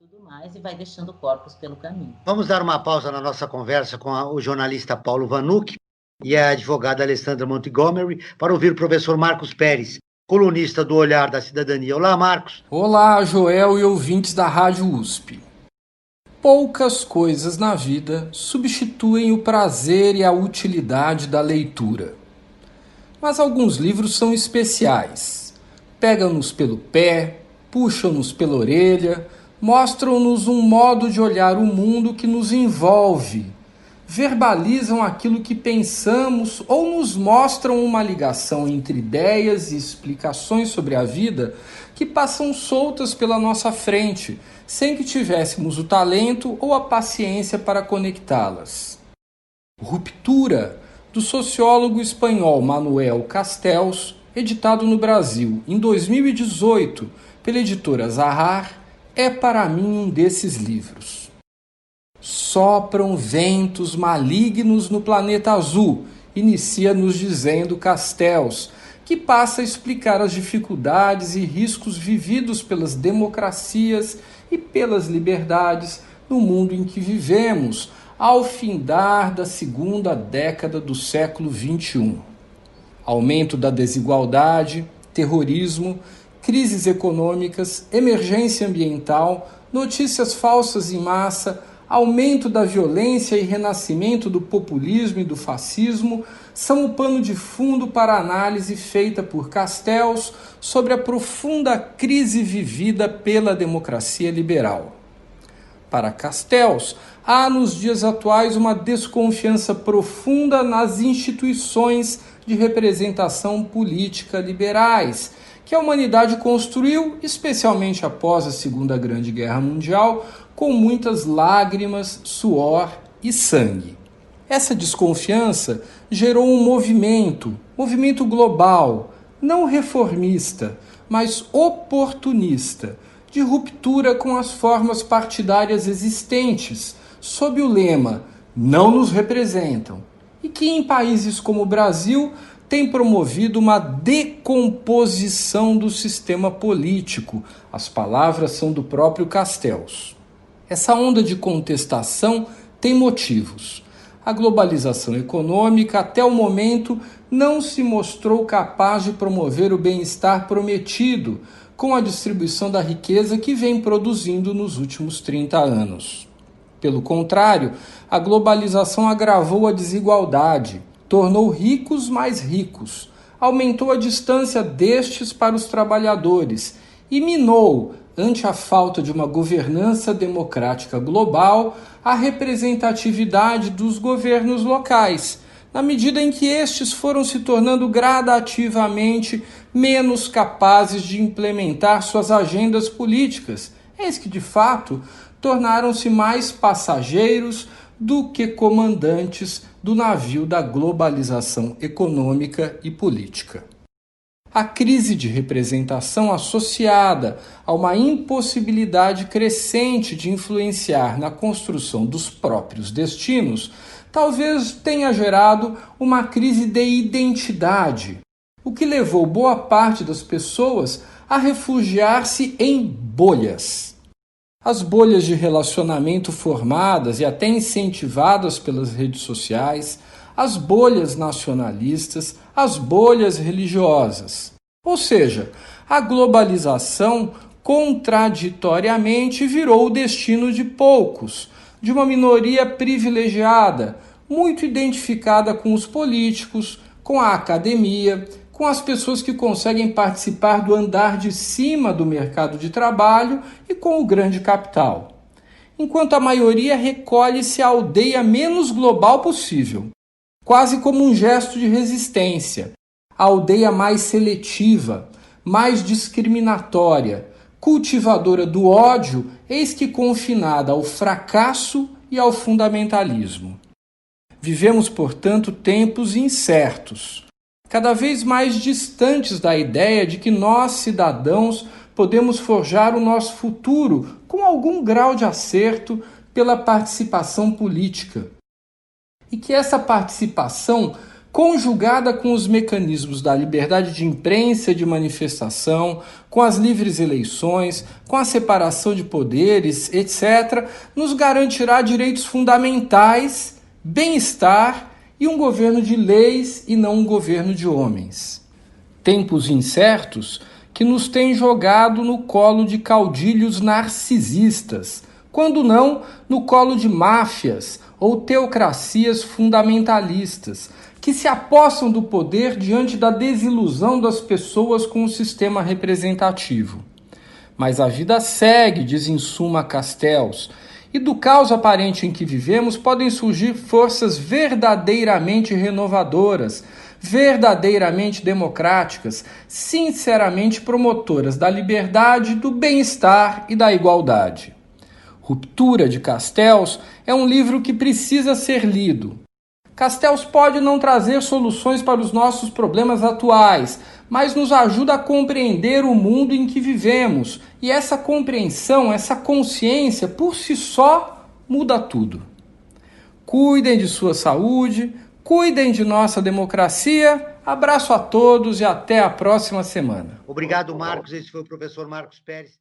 tudo mais, e vai deixando corpos pelo caminho. Vamos dar uma pausa na nossa conversa com o jornalista Paulo Vanucci e a advogada Alessandra Montgomery para ouvir o professor Marcos Pérez, colunista do Olhar da Cidadania. Olá, Marcos. Olá, Joel e ouvintes da Rádio USP. Poucas coisas na vida substituem o prazer e a utilidade da leitura. Mas alguns livros são especiais. Pegam-nos pelo pé, puxam-nos pela orelha, mostram-nos um modo de olhar o mundo que nos envolve, verbalizam aquilo que pensamos ou nos mostram uma ligação entre ideias e explicações sobre a vida que passam soltas pela nossa frente, sem que tivéssemos o talento ou a paciência para conectá-las. Ruptura, do sociólogo espanhol Manuel Castells, editado no Brasil em 2018 pela editora Zahar, é para mim um desses livros. Sopram ventos malignos no planeta azul, inicia nos dizendo Castells, que passa a explicar as dificuldades e riscos vividos pelas democracias e pelas liberdades no mundo em que vivemos, ao findar da segunda década do século XXI. Aumento da desigualdade, terrorismo, crises econômicas, emergência ambiental, notícias falsas em massa, aumento da violência e renascimento do populismo e do fascismo são o pano de fundo para a análise feita por Castells sobre a profunda crise vivida pela democracia liberal. Para Castells, há nos dias atuais uma desconfiança profunda nas instituições de representação política liberais, que a humanidade construiu, especialmente após a Segunda Grande Guerra Mundial, com muitas lágrimas, suor e sangue. Essa desconfiança gerou um movimento global, não reformista, mas oportunista, de ruptura com as formas partidárias existentes, sob o lema "não nos representam", e que em países como o Brasil tem promovido uma decomposição do sistema político. As palavras são do próprio Castells. Essa onda de contestação tem motivos. A globalização econômica, até o momento, não se mostrou capaz de promover o bem-estar prometido com a distribuição da riqueza que vem produzindo nos últimos 30 anos. Pelo contrário, a globalização agravou a desigualdade, tornou ricos mais ricos, aumentou a distância destes para os trabalhadores e minou, ante a falta de uma governança democrática global, a representatividade dos governos locais, na medida em que estes foram se tornando gradativamente menos capazes de implementar suas agendas políticas, eis que, de fato, tornaram-se mais passageiros do que comandantes do navio da globalização econômica e política. A crise de representação associada a uma impossibilidade crescente de influenciar na construção dos próprios destinos talvez tenha gerado uma crise de identidade, o que levou boa parte das pessoas a refugiar-se em bolhas. As bolhas de relacionamento formadas e até incentivadas pelas redes sociais, as bolhas nacionalistas, as bolhas religiosas. Ou seja, a globalização contraditoriamente virou o destino de poucos, de uma minoria privilegiada, muito identificada com os políticos, com a academia, com as pessoas que conseguem participar do andar de cima do mercado de trabalho e com o grande capital. Enquanto a maioria recolhe-se à aldeia menos global possível, quase como um gesto de resistência, a aldeia mais seletiva, mais discriminatória, cultivadora do ódio, eis que confinada ao fracasso e ao fundamentalismo. Vivemos, portanto, tempos incertos, cada vez mais distantes da ideia de que nós, cidadãos, podemos forjar o nosso futuro com algum grau de acerto pela participação política. E que essa participação conjugada com os mecanismos da liberdade de imprensa e de manifestação, com as livres eleições, com a separação de poderes, etc., nos garantirá direitos fundamentais, bem-estar e um governo de leis e não um governo de homens. Tempos incertos que nos têm jogado no colo de caudilhos narcisistas, quando não no colo de máfias ou teocracias fundamentalistas, que se apossam do poder diante da desilusão das pessoas com o sistema representativo. Mas a vida segue, diz em suma Castells, e do caos aparente em que vivemos podem surgir forças verdadeiramente renovadoras, verdadeiramente democráticas, sinceramente promotoras da liberdade, do bem-estar e da igualdade. Ruptura, de Castells, é um livro que precisa ser lido. Castells pode não trazer soluções para os nossos problemas atuais, mas nos ajuda a compreender o mundo em que vivemos. E essa compreensão, essa consciência, por si só, muda tudo. Cuidem de sua saúde, cuidem de nossa democracia. Abraço a todos e até a próxima semana. Obrigado, Marcos. Esse foi o professor Marcos Pérez.